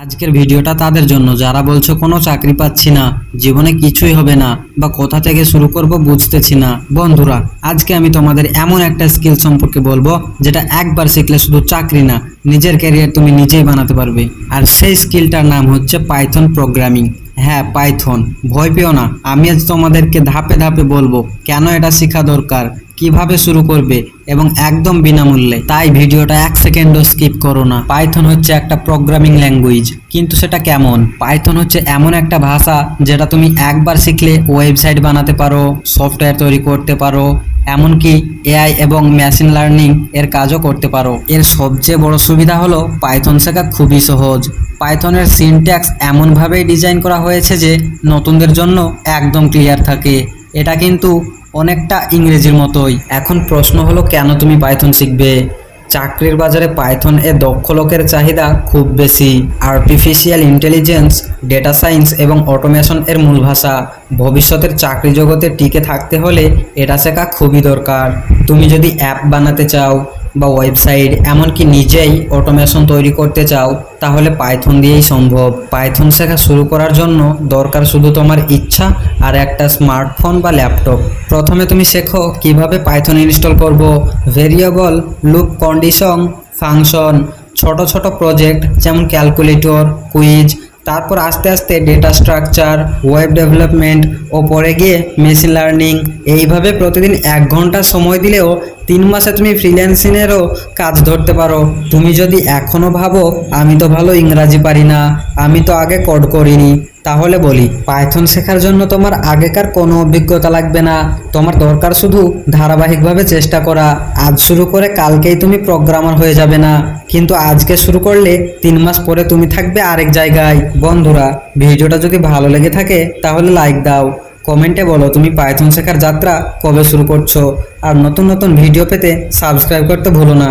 আজকের ভিডিওটা তাদের জন্য যারা বলছো কোনো চাকরি পাচ্ছি না, জীবনে কিছুই হবে না বা কোথা থেকে শুরু করব বুঝতেছি না। বন্ধুরা, আজকে আমি তোমাদের এমন একটা স্কিল সম্পর্কে বলবো যেটা একবার শিখলে শুধু চাকরি না, নিজের ক্যারিয়ার তুমি নিজেই বানাতে পারবে। আর সেই স্কিলটার নাম হচ্ছে পাইথন প্রোগ্রামিং। হ্যাঁ, পাইথন। ভয় পেও না, আমি আজ তোমাদেরকে ধাপে ধাপে বলবো কেন এটা শেখা দরকার, কিভাবে শুরু করবে এবং একদম বিনামূল্যে। তাই ভিডিওটা 1 সেকেন্ডও স্কিপ করো না। পাইথন হচ্ছে একটা প্রোগ্রামিং ল্যাঙ্গুয়েজ, কিন্তু সেটা কেমন? পাইথন হচ্ছে এমন একটা ভাষা যেটা তুমি একবার শিখলে ওয়েবসাইট বানাতে পারো, সফটওয়্যার তৈরি করতে পারো, এমনকি এআই এবং মেশিন লার্নিং এর কাজও করতে পারো। এর সবচেয়ে বড় সুবিধা হলো পাইথন শেখা খুবই সহজ। পাইথনের সিনট্যাক্স এমনভাবেই ডিজাইন করা হয়েছে যে নতুনদের জন্য একদম ক্লিয়ার থাকে। এটা কিন্তু অনেকটা ইংরেজির মতোই। এখন প্রশ্ন হলো, কেন তুমি পাইথন শিখবে? চাকরির বাজারে পাইথন এ দক্ষ লোকের চাহিদা খুব বেশি। আর্টিফিশিয়াল ইন্টেলিজেন্স, ডেটা সায়েন্স এবং অটোমেশন এর মূল ভাষা। ভবিষ্যতের চাকরি জগতে টিকে থাকতে হলে এটা শেখা খুবই দরকার। তুমি যদি অ্যাপ বানাতে চাও বা ওয়েবসাইট, এমনকি নিজেই অটোমেশন তৈরি করতে চাও, তাহলে পাইথন দিয়েই সম্ভব। পাইথন শেখা শুরু করার জন্য দরকার শুধু তোমার ইচ্ছা আর একটা স্মার্টফোন বা ল্যাপটপ। প্রথমে তুমি শেখো কিভাবে পাইথন ইনস্টল করব, ভেরিয়েবল, লুপ, কন্ডিশন, ফাংশন, ছোট ছোট প্রজেক্ট যেমন ক্যালকুলেটর, কুইজ। তারপর আস্তে আস্তে ডেটা স্ট্রাকচার, ওয়েব ডেভেলপমেন্ট ও পরে গিয়ে মেশিন লার্নিং। এইভাবে প্রতিদিন 1 ঘন্টা সময় দিলেও 3 মাসে তুমি ফ্রিল্যান্সিংয়েরও কাজ ধরতে পারো। তুমি যদি এখনও ভাবো আমি তো ভালো ইংরাজি পারি না, আমি তো আগে কোড করিনি, তাহলে বলি, পাইথন শেখার জন্য তোমার আগেকার কোনো অভিজ্ঞতা লাগবে না। তোমার দরকার শুধু ধারাবাহিকভাবে চেষ্টা করা। আজ শুরু করে কালকেই তুমি প্রোগ্রামার হয়ে যাবে না, কিন্তু আজকে শুরু করলে 3 মাস পরে তুমি থাকবে আরেক জায়গায়। বন্ধুরা, ভিডিওটা যদি ভালো লেগে থাকে তাহলে লাইক দাও, কমেন্টে বলো তুমি পাইথন শেখার যাত্রা কবে শুরু করছো। আর নতুন নতুন ভিডিও পেতে সাবস্ক্রাইব করতে ভুলো না।